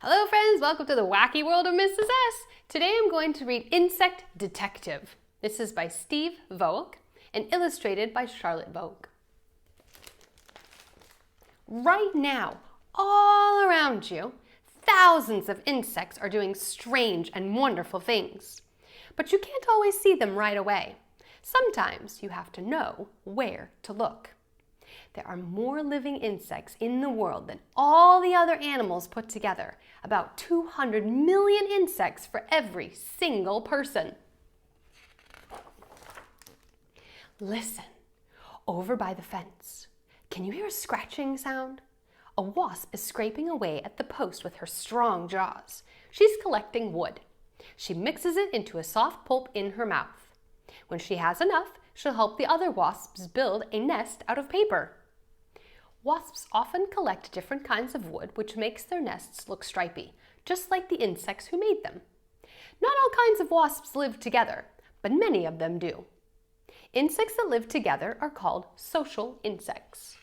Hello friends, welcome to the wacky world of Mrs. S. Today I'm going to read Insect Detective. This is by Steve Vogt and illustrated by Charlotte Vogt. Right now, all around you, thousands of insects are doing strange and wonderful things. But you can't always see them right away. Sometimes you have to know where to look. There are more living insects in the world than all the other animals put together. About 200 million insects for every single person. Listen, over by the fence. Can you hear a scratching sound? A wasp is scraping away at the post with her strong jaws. She's collecting wood. She mixes it into a soft pulp in her mouth. When she has enough, she'll help the other wasps build a nest out of paper. Wasps often collect different kinds of wood, which makes their nests look stripy, just like the insects who made them. Not all kinds of wasps live together, but many of them do. Insects that live together are called social insects.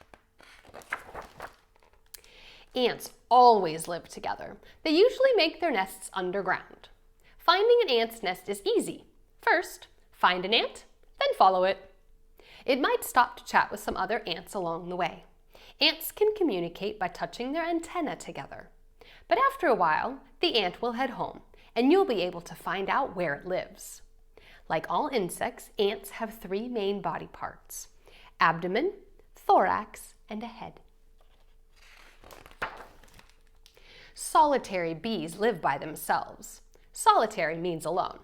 Ants always live together. They usually make their nests underground. Finding an ant's nest is easy. First, find an ant, then follow it. It might stop to chat with some other ants along the way. Ants can communicate by touching their antennae together. But after a while, the ant will head home, and you'll be able to find out where it lives. Like all insects, ants have three main body parts: abdomen, thorax, and a head. Solitary bees live by themselves. Solitary means alone.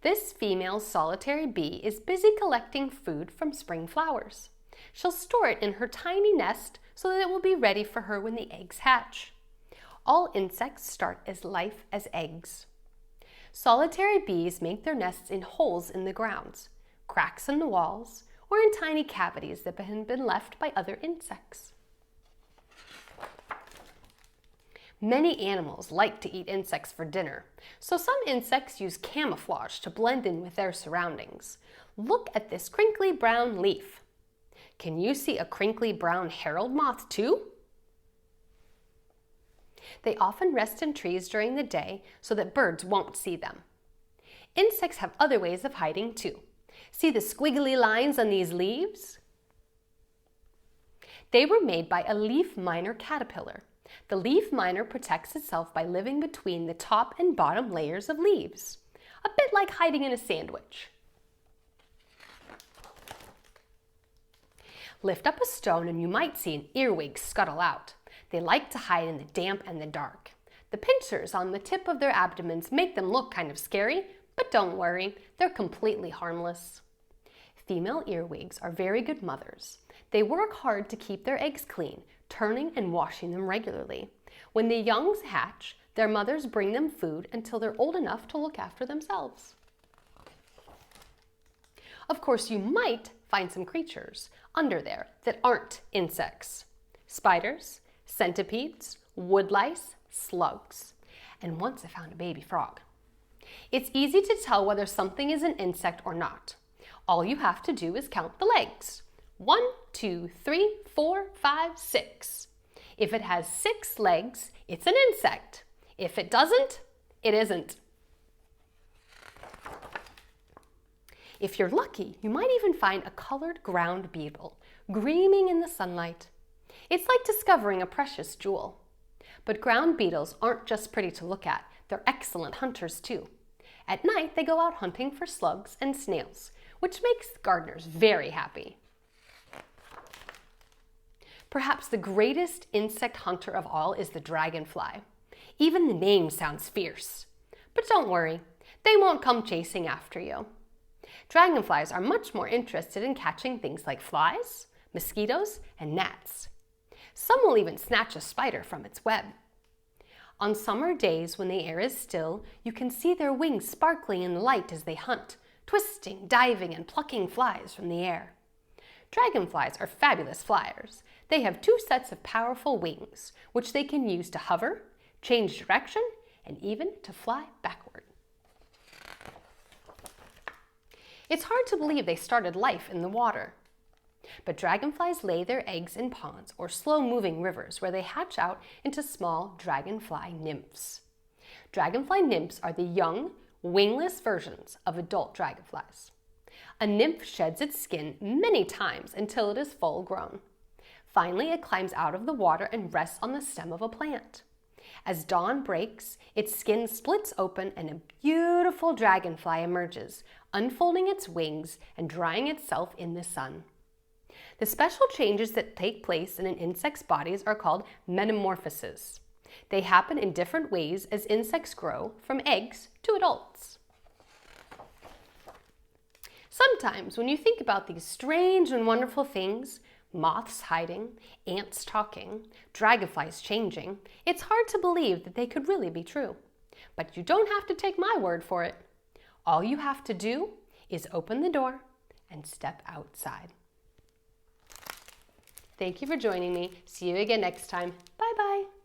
This female solitary bee is busy collecting food from spring flowers. She'll store it in her tiny nest so that it will be ready for her when the eggs hatch. All insects start as life as eggs. Solitary bees make their nests in holes in the ground, cracks in the walls, or in tiny cavities that have been left by other insects. Many animals like to eat insects for dinner, so some insects use camouflage to blend in with their surroundings. Look at this crinkly brown leaf. Can you see a crinkly brown herald moth too? They often rest in trees during the day so that birds won't see them. Insects have other ways of hiding too. See the squiggly lines on these leaves? They were made by a leaf miner caterpillar. The leaf miner protects itself by living between the top and bottom layers of leaves, a bit like hiding in a sandwich. Lift up a stone and you might see an earwig scuttle out. They like to hide in the damp and the dark. The pincers on the tip of their abdomens make them look kind of scary, but don't worry, they're completely harmless. Female earwigs are very good mothers. They work hard to keep their eggs clean, turning and washing them regularly. When the youngs hatch, their mothers bring them food until they're old enough to look after themselves. Of course, you might find some creatures under there that aren't insects. Spiders, centipedes, woodlice, slugs, and once I found a baby frog. It's easy to tell whether something is an insect or not. All you have to do is count the legs. 1, 2, 3, 4, 5, 6. If it has 6 legs, it's an insect. If it doesn't, it isn't. If you're lucky, you might even find a colored ground beetle, gleaming in the sunlight. It's like discovering a precious jewel. But ground beetles aren't just pretty to look at, they're excellent hunters too. At night, they go out hunting for slugs and snails, which makes gardeners very happy. Perhaps the greatest insect hunter of all is the dragonfly. Even the name sounds fierce. But don't worry, they won't come chasing after you. Dragonflies are much more interested in catching things like flies, mosquitoes, and gnats. Some will even snatch a spider from its web. On summer days when the air is still, you can see their wings sparkling in the light as they hunt, twisting, diving, and plucking flies from the air. Dragonflies are fabulous flyers. They have 2 sets of powerful wings, which they can use to hover, change direction, and even to fly backward. It's hard to believe they started life in the water. But dragonflies lay their eggs in ponds or slow-moving rivers where they hatch out into small dragonfly nymphs. Dragonfly nymphs are the young, wingless versions of adult dragonflies. A nymph sheds its skin many times until it is full grown. Finally, it climbs out of the water and rests on the stem of a plant. As dawn breaks, its skin splits open and a beautiful dragonfly emerges, unfolding its wings and drying itself in the sun. The special changes that take place in an insect's bodies are called metamorphoses. They happen in different ways as insects grow from eggs to adults. Sometimes when you think about these strange and wonderful things, moths hiding, ants talking, dragonflies changing, it's hard to believe that they could really be true. But you don't have to take my word for it. All you have to do is open the door and step outside. Thank you for joining me. See you again next time. Bye-bye.